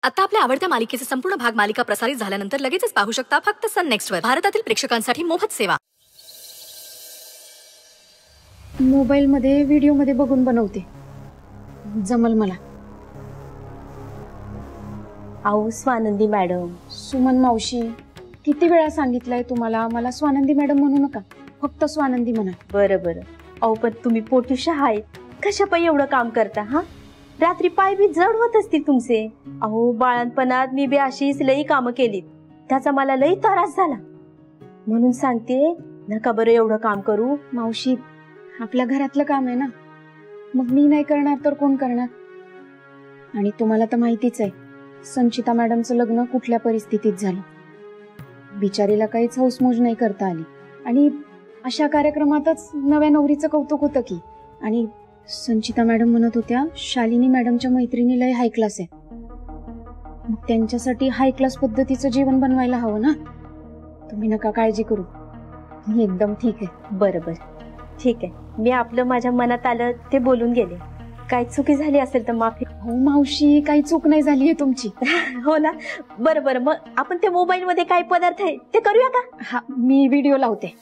आता आपल्या आवडत्या मालिकेचे संपूर्ण भाग मालिका प्रसारित झाल्यानंतर लगेचच पाहू शकता फक्त सन नेक्स्ट वर. भारतातील प्रेक्षकांसाठी मोफत सेवा. मोबाईल मध्ये व्हिडिओ मध्ये बघून बनवते, जमल मला. अहो स्वानंदी मॅडम. सुमन मावशी, किती वेळा सांगितलंय तुम्हाला मला स्वानंदी मॅडम म्हणू नका, फक्त स्वानंदी म्हणा. बरं बरं. अहो पण तुम्ही पोटुशा आहेत, कशा पायी एवढं काम करता? हा, रात्री पाय बी जड होत असतील तुमचे. अहो बाळणपणात मी बी अशीच लई कामं केलीत, त्याचा मला लई त्रास झाला. म्हणून सांगते, नका बरं एवढं काम करू. मावशी, आपल्या घरातलं काम आहे ना, मग मी नाही करणार तर कोण करणार? आणि तुम्हाला तर माहितीच आहे, संचिता मॅडमचं लग्न कुठल्या परिस्थितीत झालं. बिचारीला काहीच हौसमौज नाही करता आली, आणि अशा कार्यक्रमातच नव्या नवरीचं कौतुक होतं की. आणि संचिता मॅडम म्हणत होत्या, शालिनी मॅडमच्या मैत्रिणी लय हाय क्लास आहे, मग त्यांच्यासाठी हाय क्लास पद्धतीचं जेवण बनवायला हवं ना. तुम्ही नका काळजी करू, मी एकदम ठीक आहे. बरं बरं, ठीक आहे. मी आपलं माझ्या मनात आलं ते बोलून गेले. काही चुकी झाली असेल तर माफी. हो मावशी, काही चूक नाही झाली आहे तुमची. हो ना. बरं बरं, मग आपण ते मोबाईल मध्ये काय पदार्थ आहे ते करूया का? हा, मी व्हिडिओ लावते.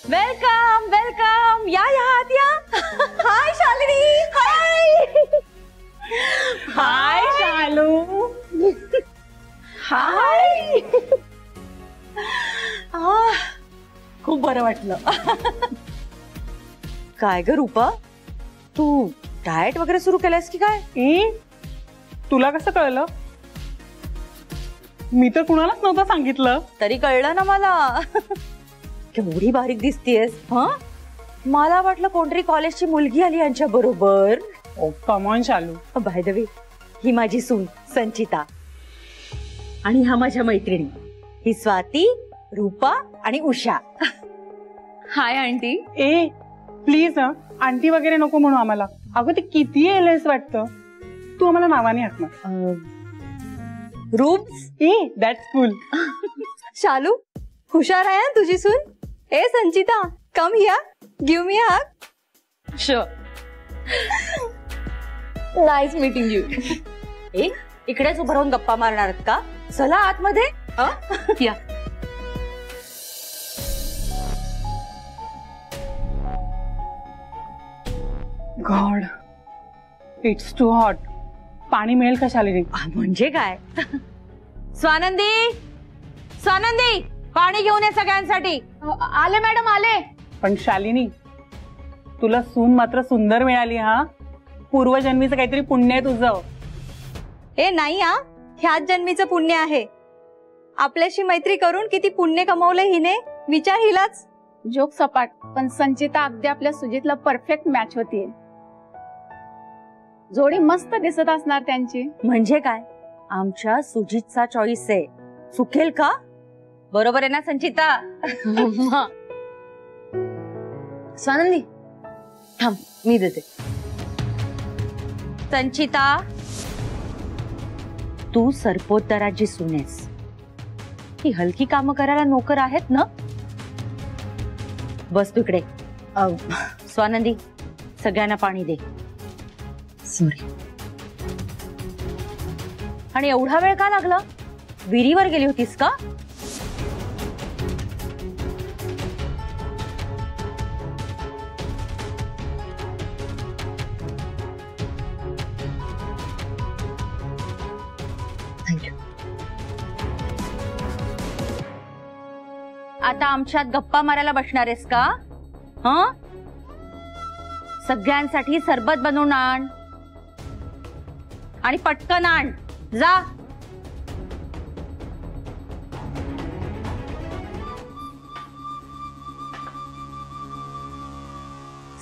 वेलकम वेलकम, या या आत या. हाय शालिनी. हाय हाय शालू. हाय. खूप बरं वाटलं. काय ग रूपा, तू डाएट वगैरे सुरू केलंयस की काय? तुला कसं कळलं? मी तर कुणालाच नव्हतं सांगितलं. तरी कळलं ना मला. केवढी बारीक दिसतेस. हा, मला वाटलं कोणतरी कॉलेजची मुलगी आली यांच्या बरोबर. ओ कम ऑन शालू. बाय द वे, ही माझी सून संचिता, आणि हा माझ्या मैत्रिणी, ही स्वाती, रूपा आणि Usha. Hi aunty. A please aunty वगैरे नको म्हणू आम्हाला. अगं ते किती एलएस वाटतं. तू आम्हाला नावाने हाक ना. रूप्स. That's cool. शालू, हुशार आहे तुझी सून. ए Sanchita, come here, give me a hug. Sure. Nice meeting you. ए, इकडेच उभं राहून गप्पा मारणार आहेत का? चला आतमध्ये. या. God, it's too hot. पाणी मिळेल का शालिनी? म्हणजे काय? स्वानंदी, स्वानंदी, पाणी घेऊन ये सगळ्यांसाठी. आले मॅडम, आले. पण शालिनी, तुला सून मात्र सुंदर मिळाली. हा, पूर्वजन्मीचं काहीतरी पुण्य आहे तुझं. ए नाही, हा ह्याच जन्मीचं पुण्य आहे. आपल्याशी मैत्री करून किती पुण्य कमवले हिने, विचार हिलाच. जोक सपाट, पण संचिता अगदी आपल्या सुजितला परफेक्ट मॅच होतीये. जोडी मस्त दिसत असणार त्यांची. म्हणजे काय, आमच्या सुजितचा चॉईस आहे. चुकेल का? बरोबर आहे ना संचिता? स्वानंदी थांब, मी देते. संचिता, तू सरपोतदाराची सून आहेस. ही हलकी कामं करायला नोकर आहेत ना? बस तू इकडे. स्वानंदी, सगळ्यांना पाणी दे. सॉरी. आणि एवढा वेळ का लागला? विहिरीवर गेली होतीस का? थँक्यू. आता आमच्यात गप्पा मारायला बसणार आहेस का? हं? सगळ्यांसाठी सरबत बनवून आण, आणि पटकन आण. जा.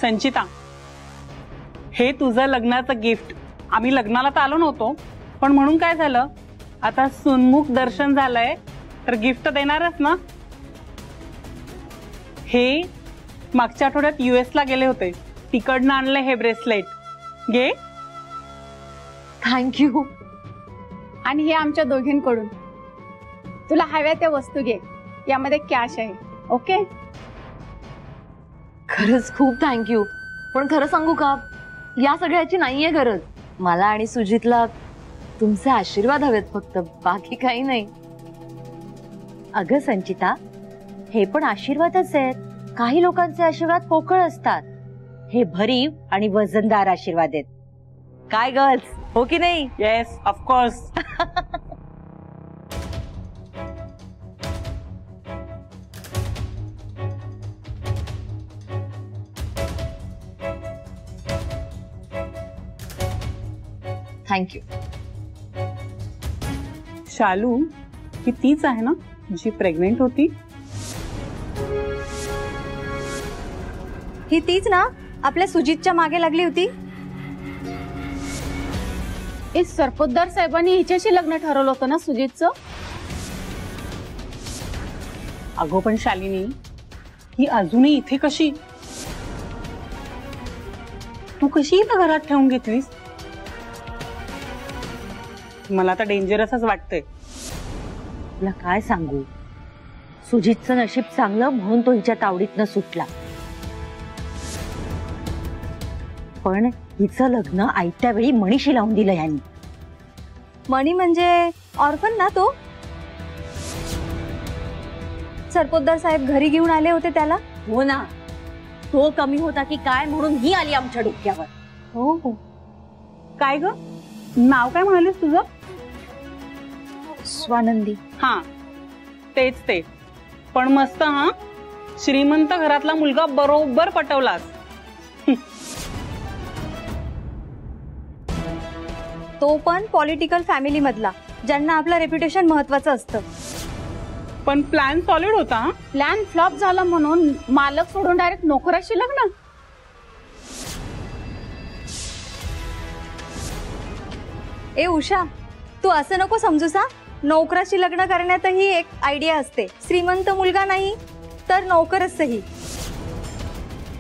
संचिता, हे तुझं लग्नाचं गिफ्ट. आम्ही लग्नाला तर आलो नव्हतो, पण म्हणून काय झालं, आता सुन्मुख दर्शन झालंय तर गिफ्ट देणारच ना. हे मागच्या आठवड्यात US ला गेले होते, तिकडनं आणलंय हे ब्रेसलेट. घे. थँक्यू. आणि हे आमच्या दोघींकडून. तुला हव्या त्या वस्तू घे, यामध्ये कॅश आहे. ओके. खरंच खूप थँक्यू. पण खरं सांगू का, या सगळ्याची नाहीये गरज. मला आणि सुजितला तुमचे आशीर्वाद हवेत फक्त, बाकी काही नाही. अगं संचिता, हे पण आशीर्वादच आहेत. काही लोकांचे आशीर्वाद पोकळ असतात, हे भरीव आणि वजनदार आशीर्वाद आहेत. काय गर्ल्स, हो की नाही? Yes, of course. थँक्यू. शालू, ही तीच आहे ना जी प्रेग्नेंट होती? ही तीच ना आपल्या सुजितच्या मागे लागली होती? हे सरपोतदार साहेबांनी हिच्याशी लग्न ठरवलं होतं ना सुजितचं? अगो पण शालिनी, ही अजूनही इथे कशी? तू कशी हिला घरात ठेवून घेतलीस? मला तर डेंजरसच वाटतंय. तुला काय सांगू, सुजितचं नशीब चांगलं म्हणून तो हिच्या तावडीतनं सुटला. पण हिचं लग्न आयत्या वेळी मनीशी लावून दिलं यांनी. मणी म्हणजे ऑर्फन ना तो? सरपोतदार साहेब घरी घेऊन आले होते त्याला? हो ना, तो कमी होता की काय म्हणून ही आली आमच्या डोक्यावर. हो हो. काय ग, नाव काय म्हणालीस तुझं? स्वानंदी. हा, तेच ते. पण मस्त हा, श्रीमंत घरातला मुलगा बरोबर पटवलास. तो पण पॉलिटिकल फॅमिली मधला, ज्यांना आपलं रेप्युटेशन महत्वाचं असतं. पण प्लॅन सॉलिड होता हा. प्लॅन फ्लॉप झाला म्हणून मालक सोडून डायरेक्ट नोकराशी लग्न? ए उषा, तू असं नको समजूसा. नोकराशी लग्न करण्यातही एक आयडिया असते. श्रीमंत मुलगा नाही तर नोकरच सही,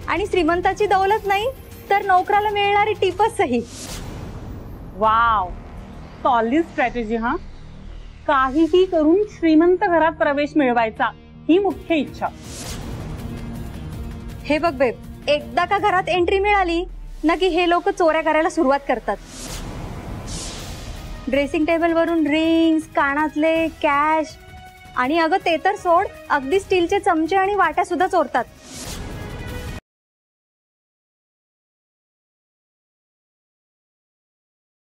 आणि श्रीमंताची दौलत नाही तर नोकराला मिळणारी टिपच सही. वाव, सॉलिड स्ट्रॅटेजी हा. काहीही करून श्रीमंत घरात प्रवेश मिळवायचा ही मुख्य इच्छा. हे बघ बेब, एकदा का घरात एंट्री मिळाली ना की हे लोक चोऱ्या करायला सुरुवात करतात. ड्रेसिंग टेबल वरून रिंग्स, कानातले, कॅश, आणि अगं ते तर सोड, अगदी स्टीलचे चमचे आणि वाट्या सुद्धा चोरतात.